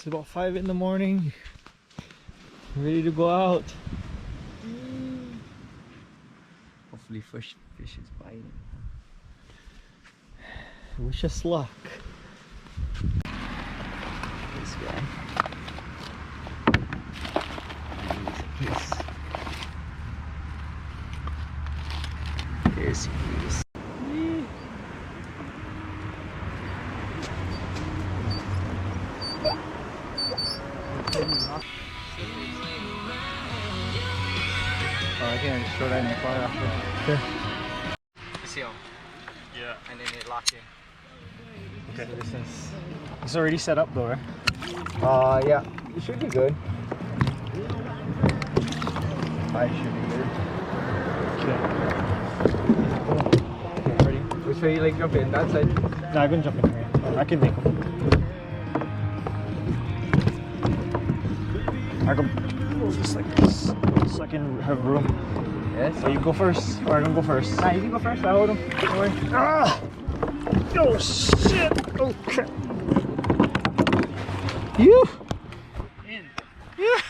It's about 5 in the morning. Ready to go out. Hopefully fish is biting. Wish us luck. This guy. There's he is. I can just throw that in the car after. Okay. See him? Yeah. And then they lock in. Okay. So it's already set up though, right? Yeah. It should be good. I should be good. Okay. Ready? Which way you like jump in? That side? No, I can jump in here. I can make them. I can just like this, so I can have room. Yes. So you go first, or I can go first? Nah, you can go first. I hold him. Don't worry. Ah! Oh shit! Oh crap! You! In. Yeah!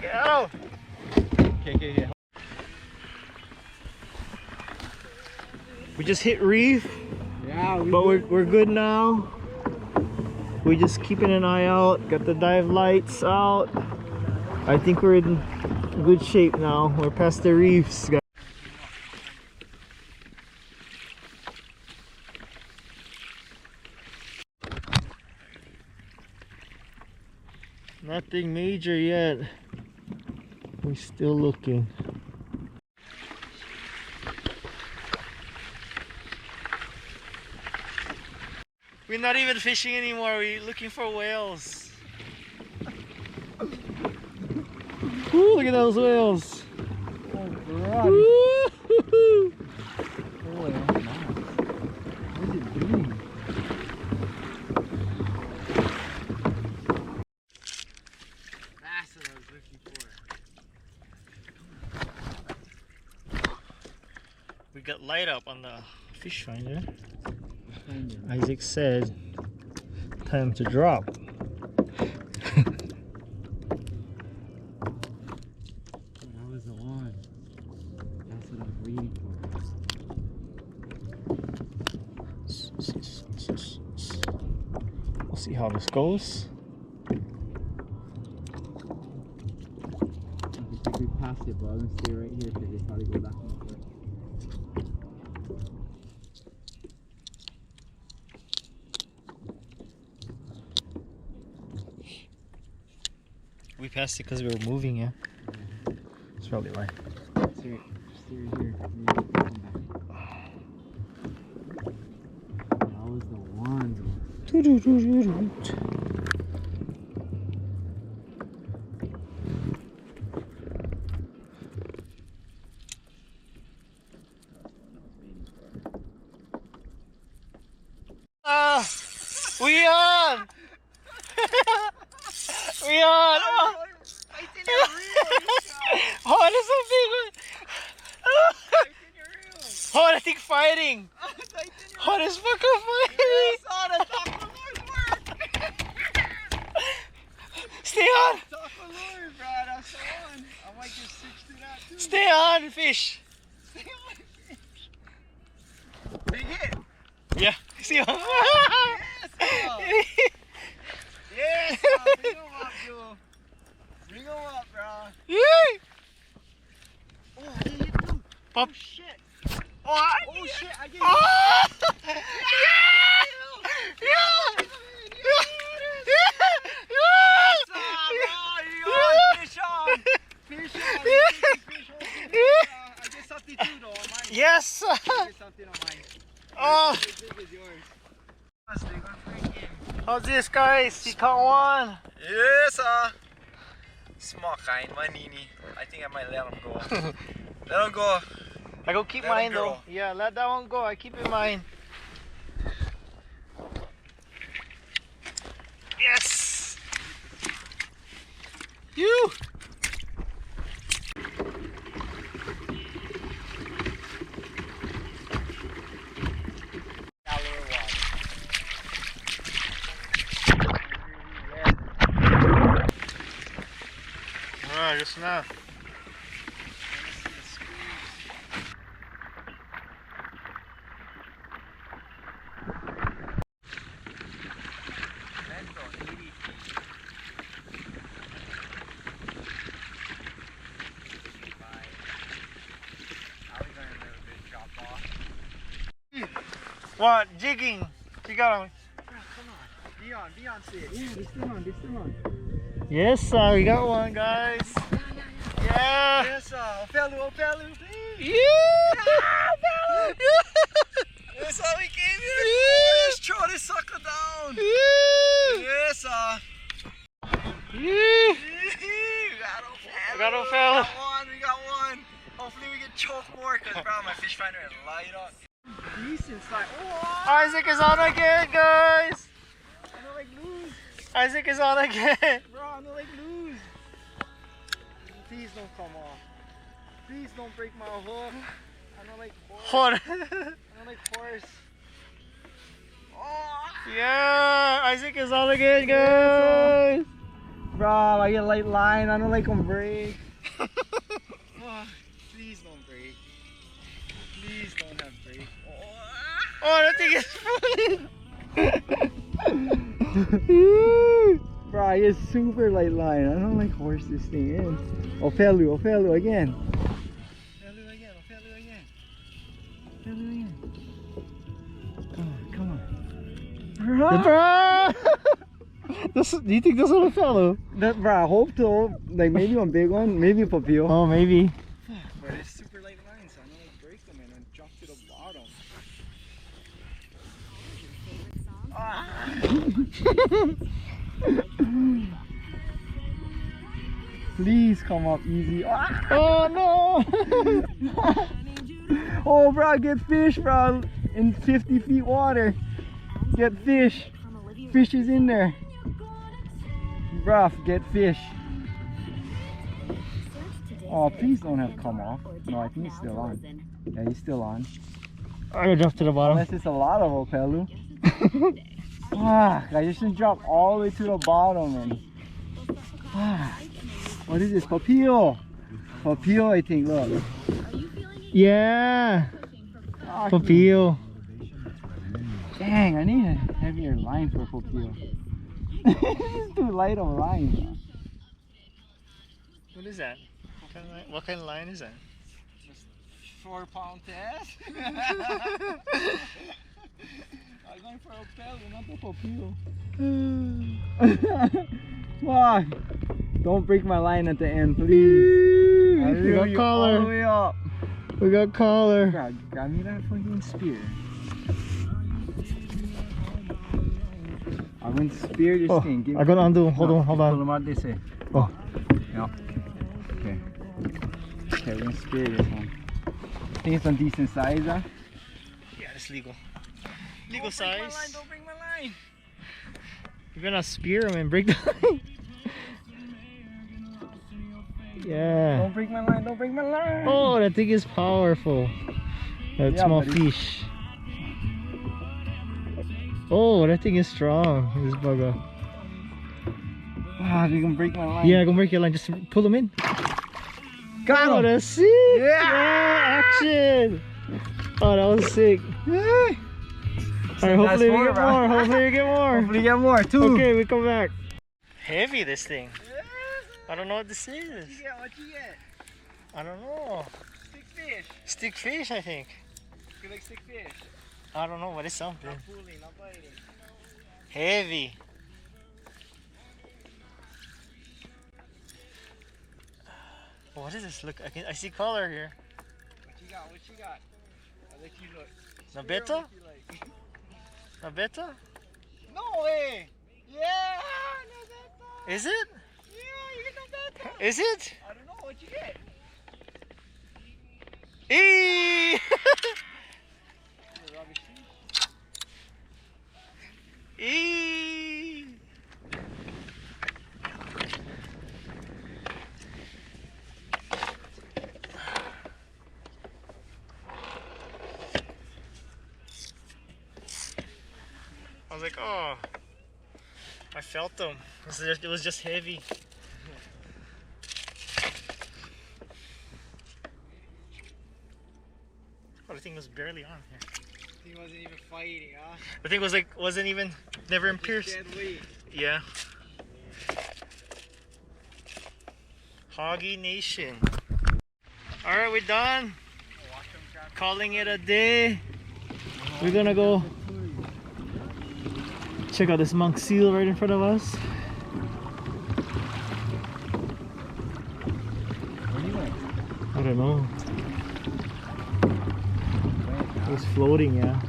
Go! Okay. We just hit reef, Yeah, but we're good now. We're just keeping an eye out. Got the dive lights out. I think we're in good shape now. We're past the reefs, guys. Nothing major yet. We're still looking. We're not even fishing anymore. We're looking for whales. Ooh, look at those whales. Oh, God. Woo-hoo-hoo. Holy, that's nice. What is it doing? That's what I was looking for. We got light up on the fish finder. Isaac said, time to drop. That was the one. That's what I was waiting for. We'll see how this goes. I think we passed it, but I'm gonna stay right here because they probably go back and forth. We passed it because we were moving, yeah? That's probably why. Stay right here. That was the one. We on! We on! Oh, that's a big one! Oh, that thing fighting! Oh, that's fucking fighting! Stay on! Stay on, fish! Big hit! Yeah, see him? Yes! Bring him up, Joe! Bring him up, bro! Yay! Oh, I did hit too! Pop. Oh, shit! Oh, Shit! I did oh! Yeah! Yeah! Fish on! I did something too though on mine. Yes! I did something on mine. Oh! This is yours. How's this, guys? You caught one? Yes, small kind, manini. I think I might let him go. Let him go. I go keep Let mine him though. grow. Yeah, let that one go. I keep in mine. Yes! You! ayos na. What? Jigging? You got him. Come on. Be on stage. Yeah, they're still on. They're still on. Yes, we got one, guys. Yeah. Yes, Opelu, please. Yeah. That's all we came here for. Let's throw this sucker down. Yes, Yeah. We got Opelu. We got one. Hopefully we can choke more because bro, my fish finder is light up. Decent size. Oh, Isaac is on again, guys. I don't like lose. Isaac is on again. Bro, I don't like lose. Please don't come off. Please don't break my hook. I don't like horse. What? I don't like horse. Oh. Yeah, Isaac is on again, guys. Bro, I get a light line. I don't like them break. Please don't break. Please don't have break. Oh, that thing is falling. Bro, I get super light line. I don't like horse this thing in. Opelu again. Opelu again. Come on. Bro. Do you think this little fellow? Bro, I hope to. Like maybe one big one, maybe a papio. Oh, maybe. But it's super light line, so I don't like break them and drop to the bottom. Please come up easy. Oh no! Oh, bro, get fish, bro, in 50 feet water. Get fish. Fish is in there. Bruh, get fish. Oh, please don't have come off. No, I think he's still on. Yeah, he's still on. I'm gonna drop to the bottom. Unless it's a lot of Opelu. I just shouldn't drop all the way to the bottom. And what is this? Papio. Papio, I think. Look. Yeah. Papio. Dang, I need a heavier line for Papio. This is too light of a line. Bro. What is that? What kind of line is that? 4-pound test. I'm going for Opelu, not the Papio. Why? Don't break my line at the end, please. I We got collar. all the way up. We got collar. God, got me that fucking spear. I'm going to spear this thing. I'm gonna undo. Hold on. Pull them out this way. Oh. Yeah. Okay. Okay, we're going to spear this one. I think it's some decent size, huh? Yeah, it's legal. Legal size. Don't break my line. You're gonna spear him and break the line. Yeah. Don't break my line, don't break my line. Oh, that thing is powerful. That small fish. Oh, that thing is strong. This bugger. Wow, you can break my line. Yeah, go break your line. Just pull them in. Got him. Oh, that's sick. Yeah, action. Oh, that was sick. Yeah. Alright, hopefully we get more. Hopefully we get more. Hopefully we get more too. Okay, we come back. Heavy, this thing. I don't know what this is. What you get? I don't know. Stick fish. Stick fish, I think. You like stick fish? I don't know, but it's something. Not pulling, not biting. Heavy. What is this? Look, I see color here. What you got? What you got? I'll let you look. Nabeta? Like. Nabeta? No way! Yeah! Nabeta! Is it? Yeah, you get Nabeta! Is it? I don't know what you get. Eee! Eee! I was like, oh, I felt them. It was just heavy. Oh, the thing was barely on here. He wasn't even fighting, huh? The thing was like, wasn't even, never in pierce. Dead weight. Yeah. Hoggy Nation. Alright, we're done. Calling it a day. We're gonna go check out this monk seal right in front of us. I don't know. It's floating, yeah.